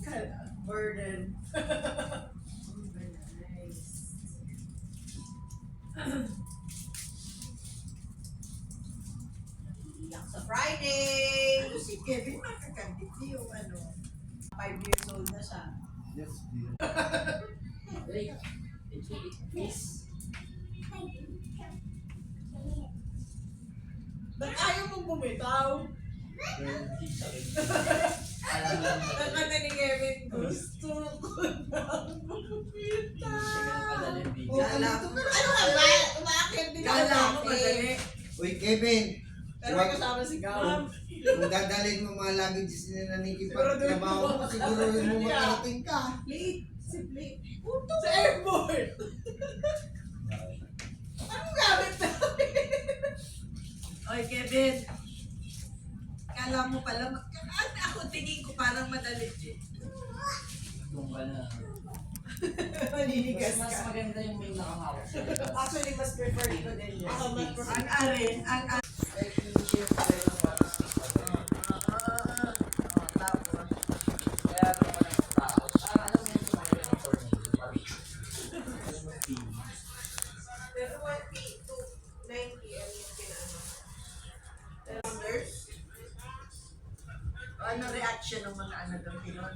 magiging burden. Iyak sa Friday! Ano si Kevin makakandit yung ano? 5 years old na siya. Yes, dear. Miss. Ba't ayaw mong bumitaw? Hindi sa akin. Alam lang mo. Nakata ni Kevin, gusto ko na bumitaw. Kala ko, Ano ka ba? Umaakit din ako kala ko dati. madali. Uy, Kevin! Pero may kasama si Gao. Kung dadalhin mo mga luggages na Siguraduhin trabaho mo. mo, siguruhin mo makarating ka. Late. Si Late. Sa airport. Anong gamit namin? Oy, Kevin. Kala mo pala, ako tingin ko parang madali din. Kung ka na. Maninigas Mas ka. maganda yung may nakangawak. Actually, mas prefer ko din yun. Ako mas prefer. Ang arin, ang Pero 1P to 9 PM yung pinano. Pero nurse, ano reaction ng mga ano doon,